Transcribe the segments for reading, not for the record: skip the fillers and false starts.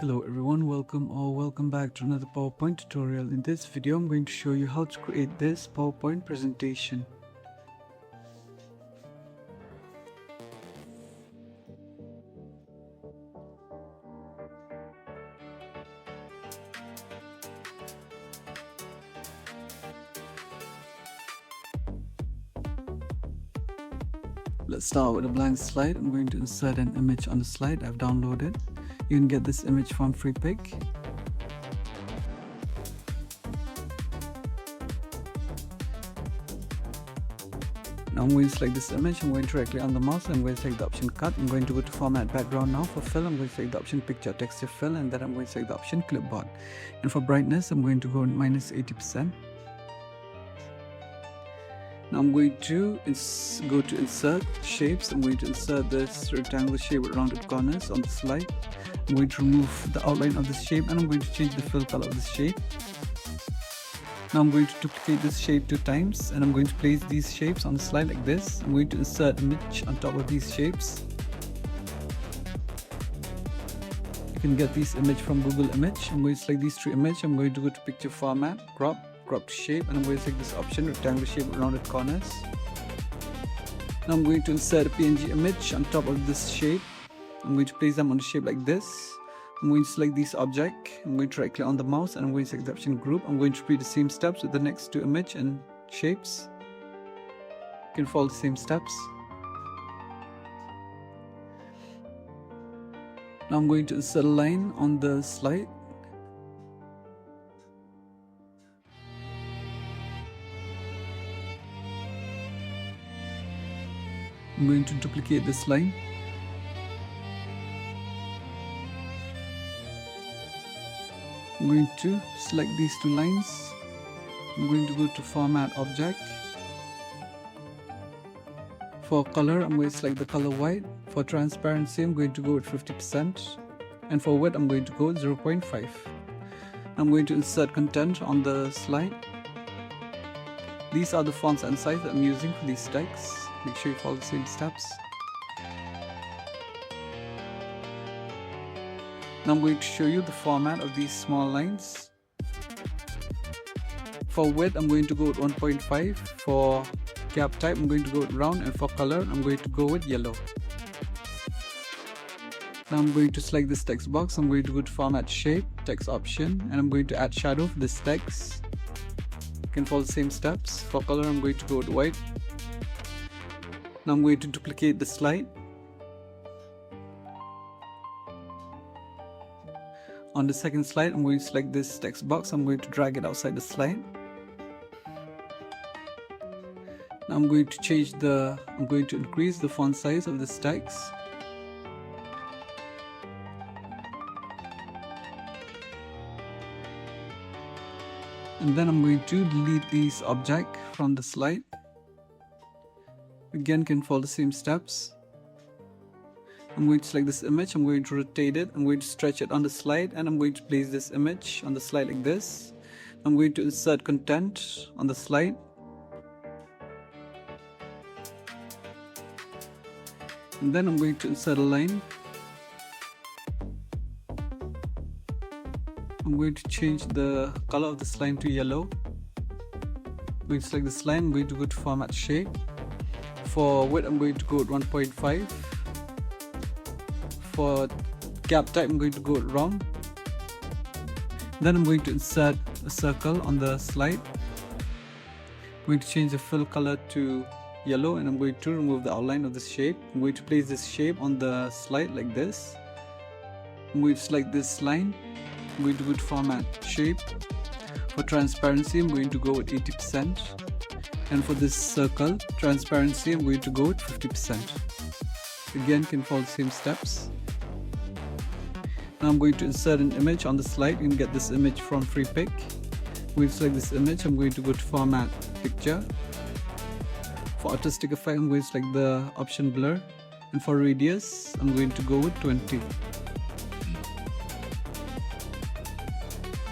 Hello everyone, welcome back to another PowerPoint tutorial. In this video I'm going to show you how to create this PowerPoint presentation. Let's start with a blank slide. I'm going to insert an image on the slide I've downloaded. You can get this image from FreePic. Now I'm going to select this image. I'm going to right click on the mouse. I'm going to select the option cut. I'm going to go to format background now. For fill, I'm going to select the option picture texture fill, and then I'm going to select the option clipboard. And for brightness, I'm going to go minus 80%. Now I'm going to go to insert shapes. I'm going to insert this rectangular shape with rounded corners on the slide. I'm going to remove the outline of this shape and I'm going to change the fill color of this shape. Now I'm going to duplicate this shape 2 times and I'm going to place these shapes on the slide like this. I'm going to insert image on top of these shapes. You can get this image from Google Image. I'm going to select these 3 images. I'm going to go to picture format, crop to shape, and I'm going to select this option rectangular shape with rounded corners. Now I'm going to insert a PNG image on top of this shape. I'm going to place them on the shape like this. I'm going to select this object. I'm going to right click on the mouse and I'm going to select the option group. I'm going to repeat the same steps with the next 2 image and shapes. You can follow the same steps. Now I'm going to insert a line on the slide. I'm going to duplicate this line. I'm going to select these 2 lines. I'm going to go to format object. For color, I'm going to select the color white. For transparency, I'm going to go with 50%. And for width, I'm going to go with 0.5. I'm going to insert content on the slide. These are the fonts and size that I'm using for these texts. Make sure you follow the same steps. Now I'm going to show you the format of these small lines. For width, I'm going to go with 1.5. For gap type, I'm going to go with round, and for color, I'm going to go with yellow. Now I'm going to select this text box. I'm going to go to format shape, text option, and I'm going to add shadow for this text. You can follow the same steps. For color, I'm going to go with white. Now I'm going to duplicate the slide. On the second slide, I'm going to select this text box. I'm going to drag it outside the slide. Now I'm going to increase the font size of this text. And then I'm going to delete these objects from the slide. Again, can follow the same steps. I'm going to select this image, I'm going to rotate it, I'm going to stretch it on the slide, and I'm going to place this image on the slide like this. I'm going to insert content on the slide. And then I'm going to insert a line. I'm going to change the color of this line to yellow. I'm going to select this line, I'm going to go to format shape. For width, I'm going to go with 1.5. For gap type, I'm going to go with round. Then I'm going to insert a circle on the slide. I'm going to change the fill color to yellow, and I'm going to remove the outline of this shape. I'm going to place this shape on the slide like this. I'm going to select this line. I'm going to go to format shape. For transparency, I'm going to go with 80%. And for this circle, transparency, I'm going to go with 50%. Again, can follow the same steps. Now I'm going to insert an image on the slide. You can get this image from FreePic. I'm going to select this image. I'm going to go to format picture. For artistic effect, I'm going to select the option blur. And for radius, I'm going to go with 20.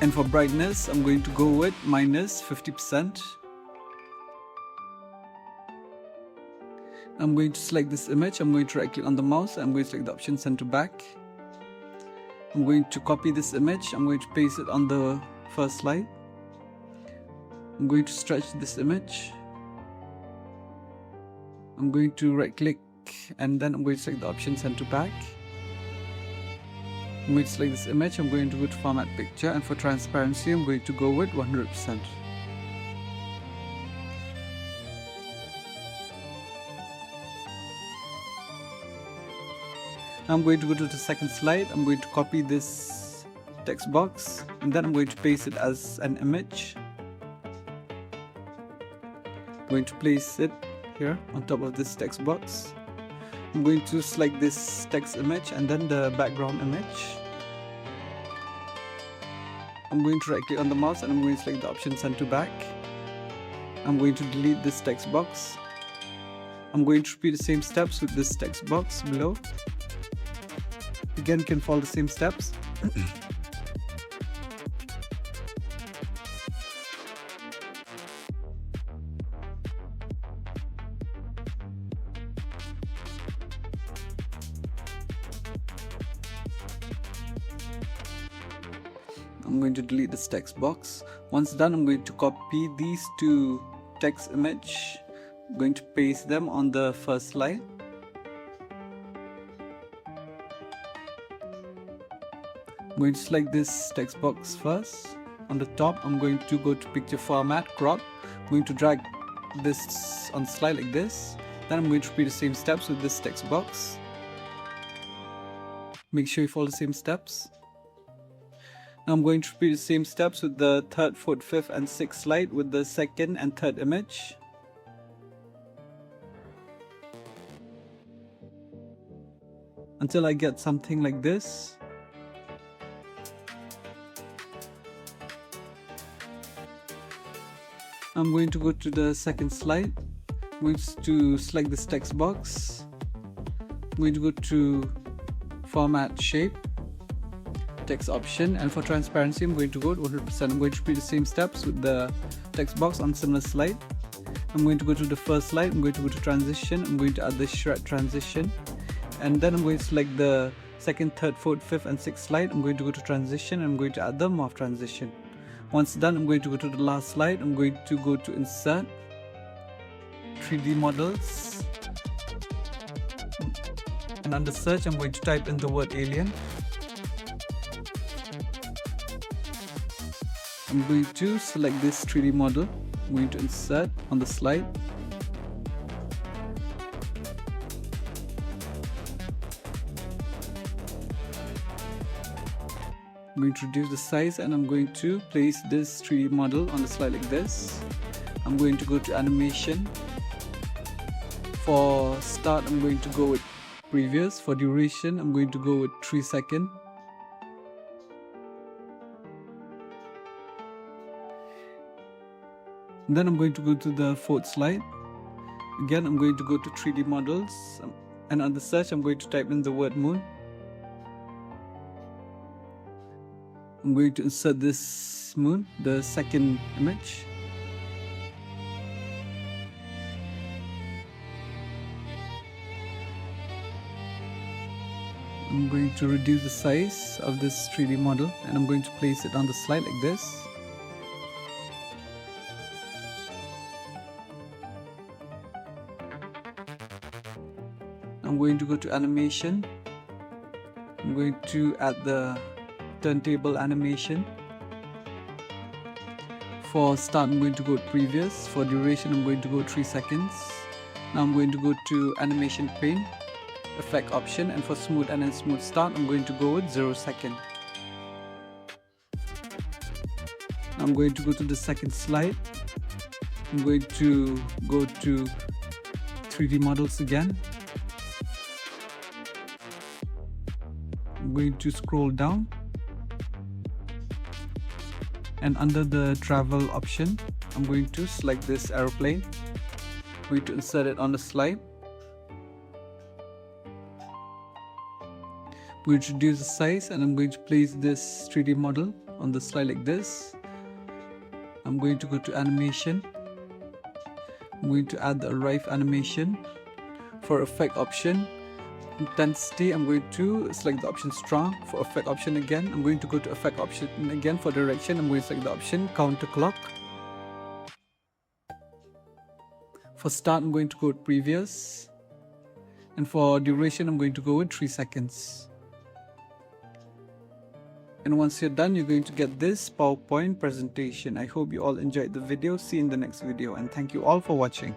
And for brightness, I'm going to go with minus 50%. I'm going to select this image. I'm going to right click on the mouse. I'm going to select the option center back. I'm going to copy this image. I'm going to paste it on the first slide. I'm going to stretch this image. I'm going to right click and then I'm going to select the option send to back. I'm going to select this image. I'm going to go to format picture, and for transparency I'm going to go with 100%. I'm going to go to the second slide. I'm going to copy this text box and then I'm going to paste it as an image. I'm going to place it here on top of this text box. I'm going to select this text image and then the background image. I'm going to right click on the mouse and I'm going to select the option send to back. I'm going to delete this text box. I'm going to repeat the same steps with this text box below. Again, you can follow the same steps. I'm going to delete this text box. Once done, I'm going to copy these two text image. I'm going to paste them on the first slide. I'm going to select this text box first. On the top, I'm going to go to picture format, crop. I'm going to drag this on the slide like this. Then I'm going to repeat the same steps with this text box. Make sure you follow the same steps. Now I'm going to repeat the same steps with the third, fourth, fifth and sixth slide with the second and third image. Until I get something like this. I'm going to go to the second slide. I'm going to select this text box. I'm going to go to format shape, text option, and for transparency I'm going to go to 100%. I'm going to repeat the same steps with the text box on similar slide. I'm going to go to the first slide. I'm going to go to transition. I'm going to add the shred transition, and then I'm going to select the second, third, fourth, fifth and sixth slide. I'm going to go to transition and I'm going to add the morph transition. Once done, I'm going to go to the last slide. I'm going to go to insert, 3D models, and under search I'm going to type in the word alien. I'm going to select this 3D model. I'm going to insert on the slide. I'm going to reduce the size and I'm going to place this 3D model on the slide like this. I'm going to go to animation. For start, I'm going to go with previous. For duration, I'm going to go with 3 seconds. Then I'm going to go to the fourth slide. Again, I'm going to go to 3D models, and under search, I'm going to type in the word moon. I'm going to insert this moon, the second image. I'm going to reduce the size of this 3D model and I'm going to place it on the slide like this. I'm going to go to animation. I'm going to add the turntable animation. For start, I'm going to go with previous. For duration, I'm going to go 3 seconds. Now I'm going to go to animation pane, effect option, and for smooth and smooth start, I'm going to go with 0 second. Now I'm going to go to the second slide. I'm going to go to 3D models again. I'm going to scroll down, and under the travel option, I'm going to select this aeroplane. I'm going to insert it on the slide. I'm going to reduce the size and I'm going to place this 3D model on the slide like this. I'm going to go to animation. I'm going to add the arrive animation. For effect option, intensity, I'm going to select the option strong. For effect option again, I'm going to go to effect option again. For direction, I'm going to select the option counterclock. For start, I'm going to go with previous, and for duration, I'm going to go with 3 seconds. And once you're done, you're going to get this PowerPoint presentation. I hope you all enjoyed the video. See you in the next video, and thank you all for watching.